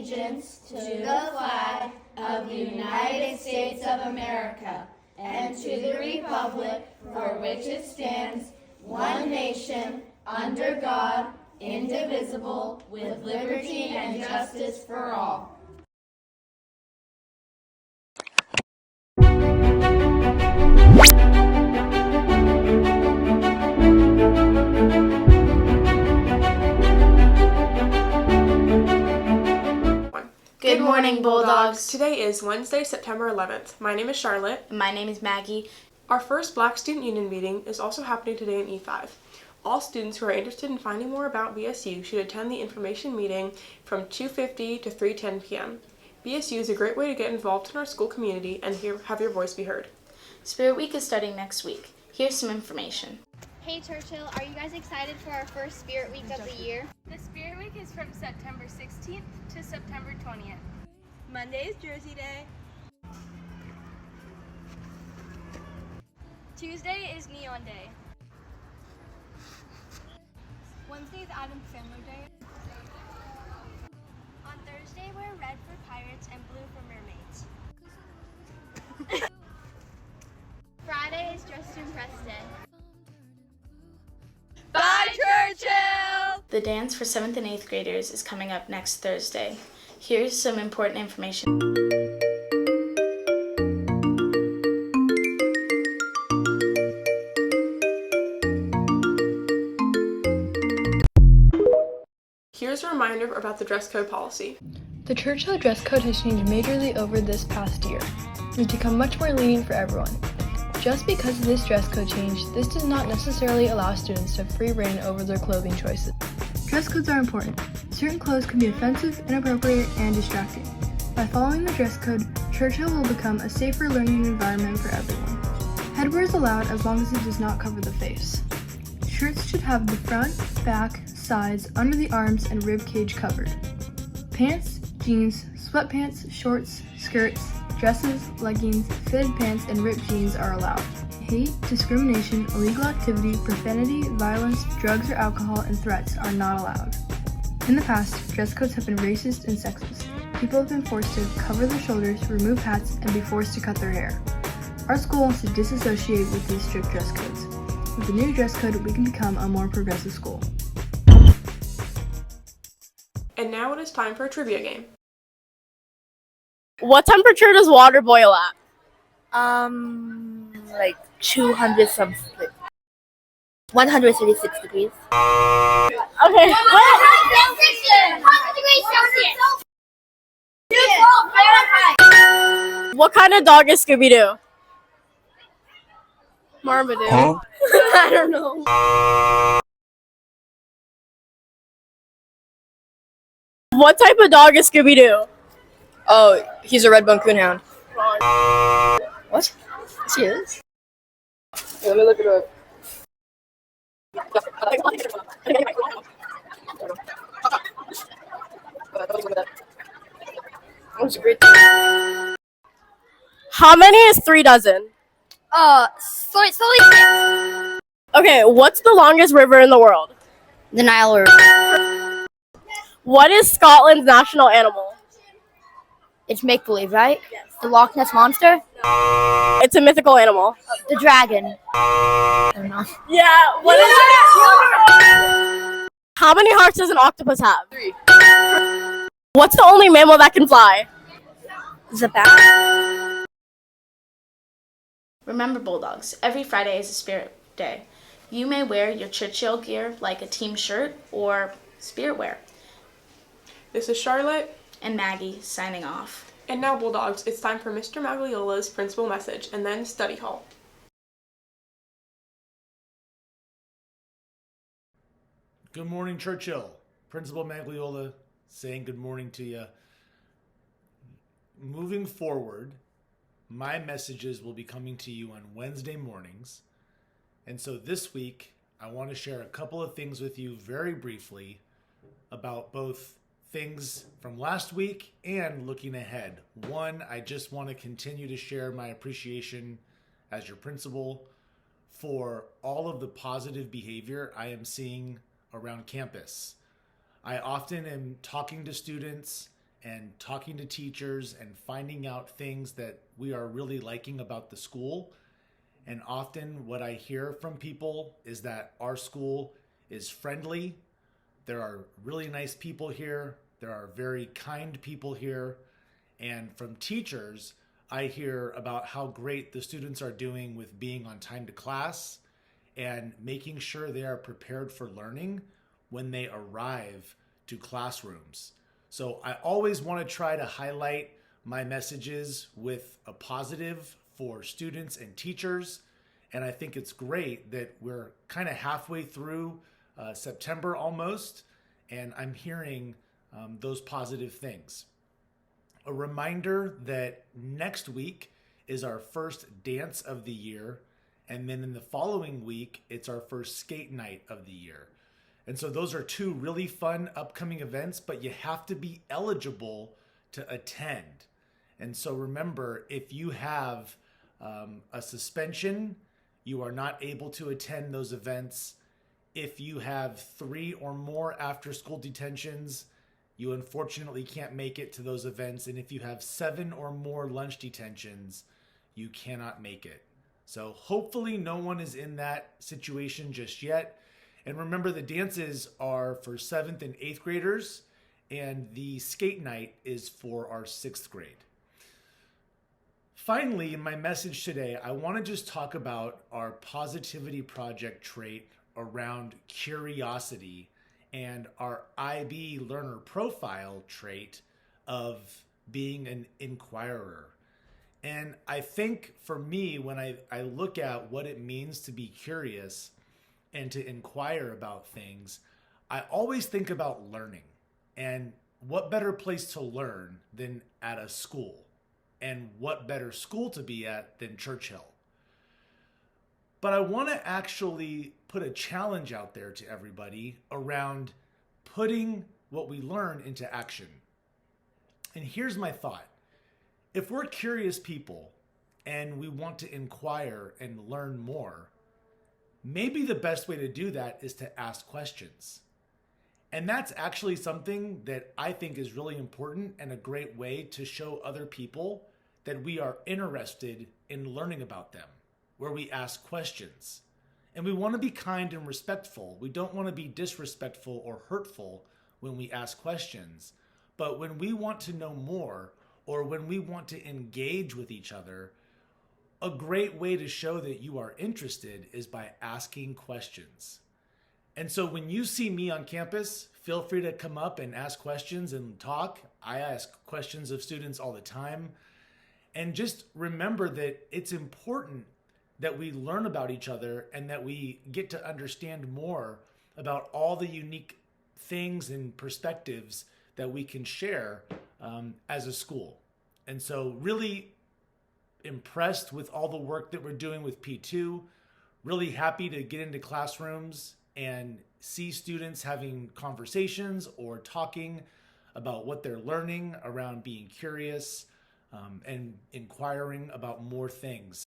allegiance to the flag of the United States of America and to the republic for which it stands, one nation, under God, indivisible, with liberty and justice for all. Good morning, Bulldogs. Today is Wednesday, September 11th. My name is Charlotte. My name is Maggie. Our first Black Student Union meeting is also happening today in E5. All students who are interested in finding more about BSU should attend the information meeting from 2:50 to 3:10 p.m. BSU is a great way to get involved in our school community and have your voice be heard. Spirit Week is starting next week. Here's some information. Hey Churchill, are you guys excited for our first Spirit Week of the year? The Spirit Week is from September 16th to September 20th. Monday is Jersey Day. Tuesday is Neon Day. Wednesday is Adam Sandler Day. On Thursday, we're red for pirates and blue for mermaids. Friday is Dress to Impress Day. Bye, Churchill! The dance for 7th and 8th graders is coming up next Thursday. Here's some important information. Here's a reminder about the dress code policy. The Churchill dress code has changed majorly over this past year. It's become much more lenient for everyone. Just because of this dress code change, this does not necessarily allow students to have free rein over their clothing choices. Dress codes are important. Certain clothes can be offensive, inappropriate, and distracting. By following the dress code, Churchill will become a safer learning environment for everyone. Headwear is allowed as long as it does not cover the face. Shirts should have the front, back, sides, under the arms, and rib cage covered. Pants, jeans, sweatpants, shorts, skirts, dresses, leggings, fitted pants, and ripped jeans are allowed. Hate, discrimination, illegal activity, profanity, violence, drugs or alcohol, and threats are not allowed. In the past, dress codes have been racist and sexist. People have been forced to cover their shoulders, remove hats, and be forced to cut their hair. Our school wants to disassociate with these strict dress codes. With the new dress code, we can become a more progressive school. And now it is time for a trivia game. What temperature does water boil at? Like 200 something. 136 degrees. Okay. 100 degrees Celsius! What kind of dog is Scooby-Doo? Marmaduke. Huh? I don't know. What type of dog is Scooby-Doo? Oh, he's a red bone coonhound. What? Yes, he is. Hey, let me look it up. That was a great. How many is 3 dozen? Slowly. Okay, what's the longest river in the world? The Nile River. What is Scotland's national animal? It's make believe, right? Yes. The Loch Ness monster. It's a mythical animal. The dragon. I don't know. Yeah, what is it? How many hearts does an octopus have? 3. What's the only mammal that can fly? The bat. Remember, Bulldogs, every Friday is a Spirit Day. You may wear your Churchill gear like a team shirt or Spirit wear. This is Charlotte. And Maggie signing off. And now, Bulldogs, it's time for Mr. Magliola's principal message and then study hall. Good morning, Churchill. Principal Magliola saying good morning to you. Moving forward, my messages will be coming to you on Wednesday mornings. And so this week, I want to share a couple of things with you very briefly about both things from last week and looking ahead. One, I just want to continue to share my appreciation as your principal for all of the positive behavior I am seeing around campus. I often am talking to students and talking to teachers and finding out things that we are really liking about the school. And often what I hear from people is that our school is friendly. There are really nice people here. There are very kind people here. And from teachers, I hear about how great the students are doing with being on time to class and making sure they are prepared for learning when they arrive to classrooms. So I always want to try to highlight my messages with a positive for students and teachers. And I think it's great that we're kind of halfway through September almost, and I'm hearing those positive things. A reminder that next week is our first dance of the year, and then in the following week, it's our first skate night of the year. And so those are two really fun upcoming events, but you have to be eligible to attend. And so remember, if you have a suspension, you are not able to attend those events. If you have 3 or more after-school detentions, you unfortunately can't make it to those events. And if you have 7 or more lunch detentions, you cannot make it. So hopefully no one is in that situation just yet. And remember, the dances are for 7th and 8th graders, and the skate night is for our 6th grade. Finally, in my message today, I want to just talk about our Positivity Project trait around curiosity and our IB learner profile trait of being an inquirer. And I think for me, when I look at what it means to be curious and to inquire about things, I always think about learning. And what better place to learn than at a school? And what better school to be at than Churchill? But I want to actually put a challenge out there to everybody around putting what we learn into action. And here's my thought. If we're curious people and we want to inquire and learn more, maybe the best way to do that is to ask questions. And that's actually something that I think is really important and a great way to show other people that we are interested in learning about them, where we ask questions. And we want to be kind and respectful. We don't want to be disrespectful or hurtful when we ask questions. But when we want to know more, or when we want to engage with each other, a great way to show that you are interested is by asking questions. And so when you see me on campus, feel free to come up and ask questions and talk. I ask questions of students all the time. And just remember that it's important that we learn about each other and that we get to understand more about all the unique things and perspectives that we can share as a school. And so really impressed with all the work that we're doing with P2, really happy to get into classrooms and see students having conversations or talking about what they're learning around being curious and inquiring about more things.